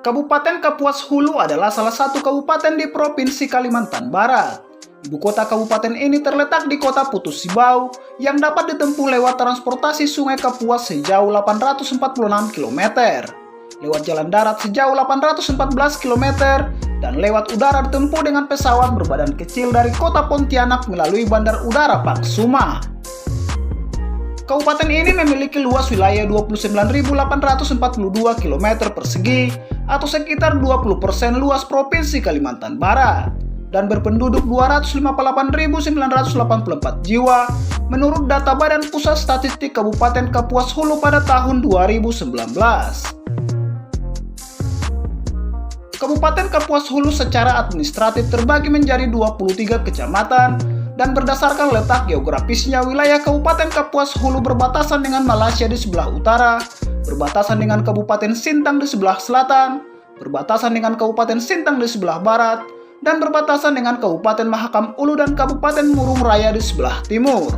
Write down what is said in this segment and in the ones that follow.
Kabupaten Kapuas Hulu adalah salah satu kabupaten di Provinsi Kalimantan Barat. Ibu kota kabupaten ini terletak di kota Putus Sibau yang dapat ditempuh lewat transportasi Sungai Kapuas sejauh 846 km, lewat jalan darat sejauh 814 km, dan lewat udara ditempuh dengan pesawat berbadan kecil dari kota Pontianak melalui Bandar Udara Pangsuma. Kabupaten ini memiliki luas wilayah 29.842 km persegi atau sekitar 20% luas Provinsi Kalimantan Barat dan berpenduduk 258.984 jiwa menurut data Badan Pusat Statistik Kabupaten Kapuas Hulu pada tahun 2019. Kabupaten Kapuas Hulu secara administratif terbagi menjadi 23 kecamatan dan berdasarkan letak geografisnya wilayah Kabupaten Kapuas Hulu berbatasan dengan Malaysia di sebelah utara, berbatasan dengan Kabupaten Sintang di sebelah selatan, berbatasan dengan Kabupaten Sintang di sebelah barat, dan berbatasan dengan Kabupaten Mahakam Ulu dan Kabupaten Murung Raya di sebelah timur.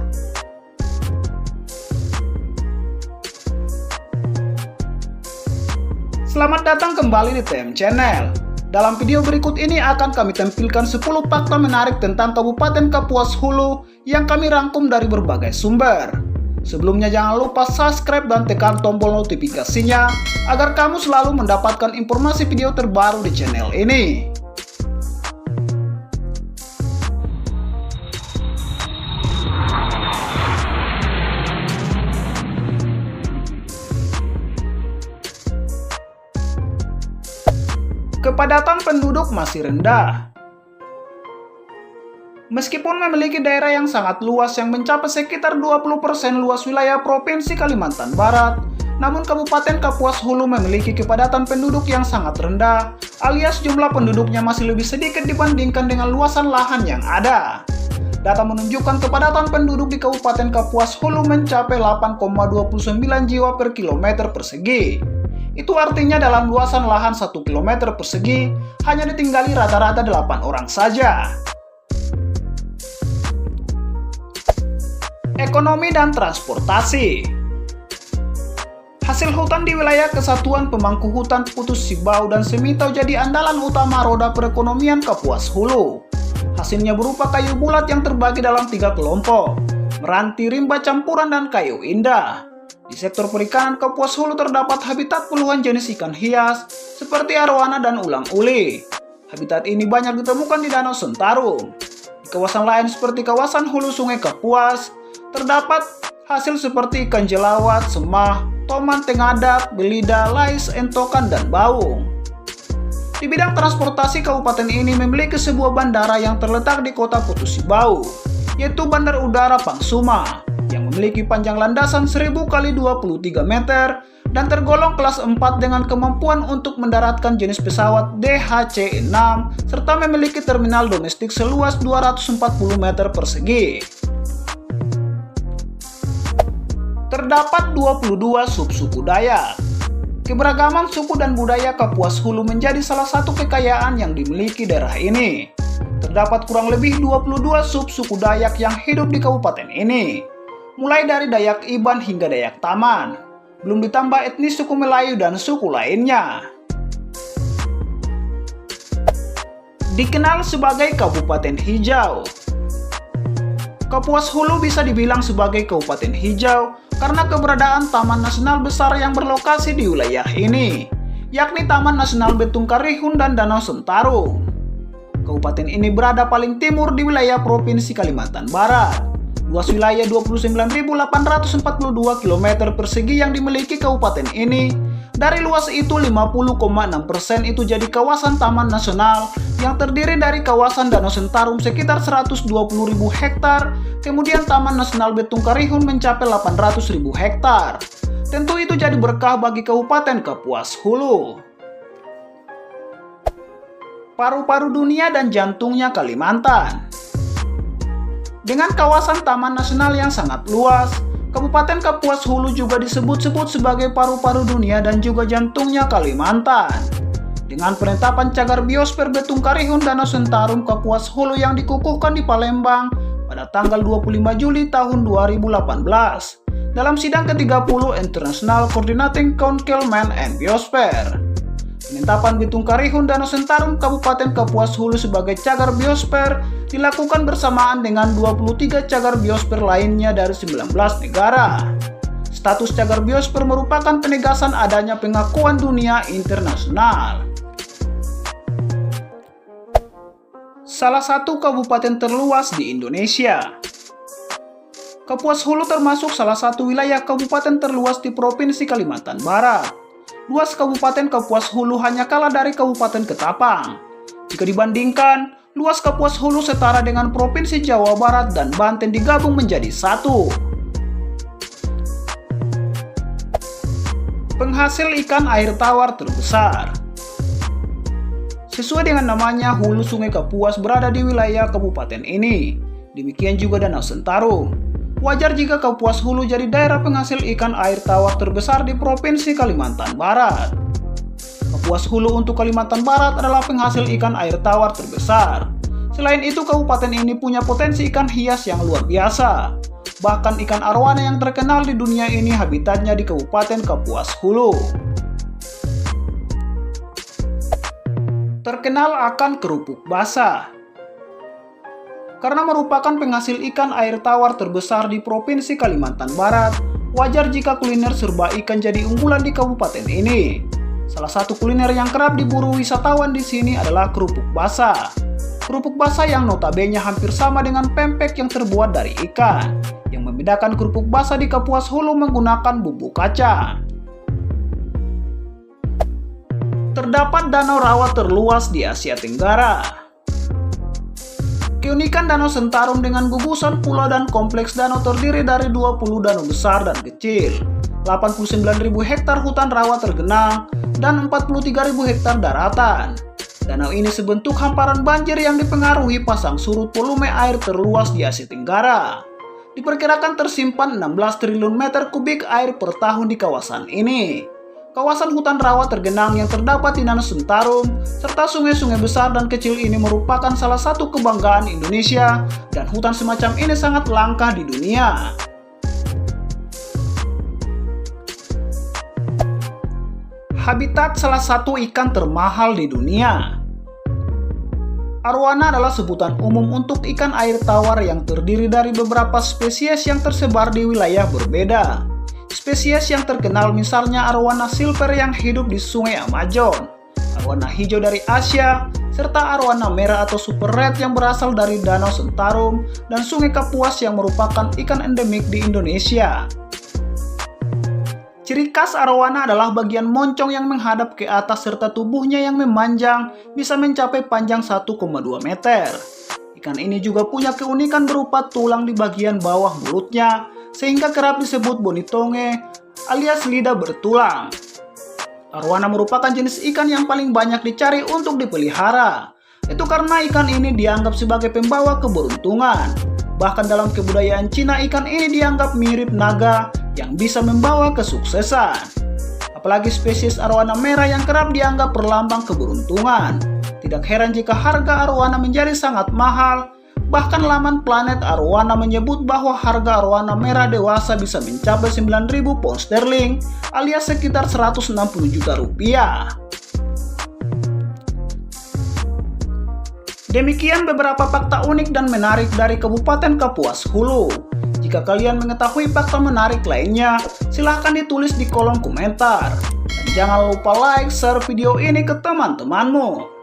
Selamat datang kembali di TM Channel. Dalam video berikut ini akan kami tampilkan 10 fakta menarik tentang Kabupaten Kapuas Hulu yang kami rangkum dari berbagai sumber. Sebelumnya jangan lupa subscribe dan tekan tombol notifikasinya agar kamu selalu mendapatkan informasi video terbaru di channel ini. Kepadatan penduduk masih rendah. Meskipun memiliki daerah yang sangat luas yang mencapai sekitar 20% luas wilayah Provinsi Kalimantan Barat, namun Kabupaten Kapuas Hulu memiliki kepadatan penduduk yang sangat rendah, alias jumlah penduduknya masih lebih sedikit dibandingkan dengan luasan lahan yang ada. Data menunjukkan kepadatan penduduk di Kabupaten Kapuas Hulu mencapai 8,29 jiwa per kilometer persegi. Itu artinya dalam luasan lahan 1 km persegi hanya ditinggali rata-rata 8 orang saja. Ekonomi dan transportasi. Hasil hutan di wilayah Kesatuan Pemangku Hutan Putus Sibau dan Semitau jadi andalan utama roda perekonomian Kapuas Hulu. Hasilnya berupa kayu bulat yang terbagi dalam 3 kelompok, meranti, rimba campuran, dan kayu indah. Di sektor perikanan Kapuas Hulu terdapat habitat puluhan jenis ikan hias seperti arowana dan ulang-uli. Habitat ini banyak ditemukan di Danau Sentarum. Di kawasan lain seperti kawasan hulu Sungai Kapuas terdapat hasil seperti ikan jelawat, semah, toman tengadak, belida, lais, entokan, dan baung. Di bidang transportasi, kabupaten ini memiliki sebuah bandara yang terletak di kota Putus Sibau, yaitu Bandar Udara Pangsuma, yang memiliki panjang landasan 1000 x 23 meter dan tergolong kelas 4 dengan kemampuan untuk mendaratkan jenis pesawat DHC-6 serta memiliki terminal domestik seluas 240 meter persegi. Terdapat 22 subsuku Dayak. Keberagaman suku dan budaya Kapuas Hulu menjadi salah satu kekayaan yang dimiliki daerah ini. Terdapat kurang lebih 22 subsuku Dayak yang hidup di kabupaten ini, mulai dari Dayak Iban hingga Dayak Taman, belum ditambah etnis suku Melayu dan suku lainnya. Dikenal sebagai Kabupaten Hijau. Kapuas Hulu bisa dibilang sebagai Kabupaten Hijau karena keberadaan Taman Nasional besar yang berlokasi di wilayah ini, yakni Taman Nasional Betung Karihun dan Danau Sentarum. Kabupaten ini berada paling timur di wilayah Provinsi Kalimantan Barat. Luas wilayah 29.842 km persegi yang dimiliki kabupaten ini. Dari luas itu 50,6% itu jadi kawasan taman nasional yang terdiri dari kawasan Danau Sentarum sekitar 120.000 hektar, kemudian Taman Nasional Betung Karihun mencapai 800.000 hektar. Tentu itu jadi berkah bagi Kabupaten Kapuas Hulu. Paru-paru dunia dan jantungnya Kalimantan. Dengan kawasan taman nasional yang sangat luas, Kabupaten Kapuas Hulu juga disebut-sebut sebagai paru-paru dunia dan juga jantungnya Kalimantan. Dengan penetapan cagar biosfer Betung Karihun Danau Sentarum Kapuas Hulu yang dikukuhkan di Palembang pada tanggal 25 Juli tahun 2018 dalam sidang ke-30 International Coordinating Council Man and Biosphere. Penetapan Bitung Karihun Danau Sentarum Kabupaten Kapuas Hulu sebagai cagar biosfer dilakukan bersamaan dengan 23 cagar biosfer lainnya dari 19 negara. Status cagar biosfer merupakan penegasan adanya pengakuan dunia internasional. Salah satu kabupaten terluas di Indonesia. Kapuas Hulu termasuk salah satu wilayah kabupaten terluas di Provinsi Kalimantan Barat. Luas Kabupaten Kapuas Hulu hanya kalah dari Kabupaten Ketapang. Jika dibandingkan, luas Kapuas Hulu setara dengan Provinsi Jawa Barat dan Banten digabung menjadi satu. Penghasil ikan air tawar terbesar. Sesuai dengan namanya, hulu Sungai Kapuas berada di wilayah kabupaten ini. Demikian juga Danau Sentarum. Wajar jika Kapuas Hulu jadi daerah penghasil ikan air tawar terbesar di Provinsi Kalimantan Barat. Kapuas Hulu untuk Kalimantan Barat adalah penghasil ikan air tawar terbesar. Selain itu, kabupaten ini punya potensi ikan hias yang luar biasa. Bahkan ikan arwana yang terkenal di dunia ini habitatnya di Kabupaten Kapuas Hulu. Terkenal akan kerupuk basah. Karena merupakan penghasil ikan air tawar terbesar di Provinsi Kalimantan Barat, wajar jika kuliner serba ikan jadi unggulan di kabupaten ini. Salah satu kuliner yang kerap diburu wisatawan di sini adalah kerupuk basah. Kerupuk basah yang notabene hampir sama dengan pempek yang terbuat dari ikan. Yang membedakan kerupuk basah di Kapuas Hulu menggunakan bumbu kacang. Terdapat danau rawa terluas di Asia Tenggara. Keunikan Danau Sentarum dengan gugusan pulau dan kompleks danau terdiri dari 20 danau besar dan kecil, 89.000 hektar hutan rawa tergenang, dan 43.000 hektar daratan. Danau ini sebentuk hamparan banjir yang dipengaruhi pasang surut volume air terluas di Asia Tenggara. Diperkirakan tersimpan 16 triliun meter kubik air per tahun di kawasan ini. Kawasan hutan rawa tergenang yang terdapat di Danau Sentarum serta sungai-sungai besar dan kecil ini merupakan salah satu kebanggaan Indonesia, dan hutan semacam ini sangat langka di dunia. Habitat salah satu ikan termahal di dunia. Arwana adalah sebutan umum untuk ikan air tawar yang terdiri dari beberapa spesies yang tersebar di wilayah berbeda. Spesies yang terkenal misalnya arwana silver yang hidup di Sungai Amazon, arwana hijau dari Asia, serta arwana merah atau super red yang berasal dari Danau Sentarum dan Sungai Kapuas yang merupakan ikan endemik di Indonesia. Ciri khas arwana adalah bagian moncong yang menghadap ke atas serta tubuhnya yang memanjang bisa mencapai panjang 1,2 meter. Ikan ini juga punya keunikan berupa tulang di bagian bawah mulutnya, sehingga kerap disebut bonitonge alias lidah bertulang. Arwana merupakan jenis ikan yang paling banyak dicari untuk dipelihara. Itu karena ikan ini dianggap sebagai pembawa keberuntungan. Bahkan dalam kebudayaan Cina, ikan ini dianggap mirip naga yang bisa membawa kesuksesan. Apalagi spesies arwana merah yang kerap dianggap perlambang keberuntungan. Tidak heran jika harga arwana menjadi sangat mahal. Bahkan laman Planet Arwana menyebut bahwa harga arwana merah dewasa bisa mencapai 9.000 pound sterling alias sekitar 160 juta rupiah. Demikian beberapa fakta unik dan menarik dari Kabupaten Kapuas Hulu. Jika kalian mengetahui fakta menarik lainnya, silahkan ditulis di kolom komentar. Dan jangan lupa like, share video ini ke teman-temanmu.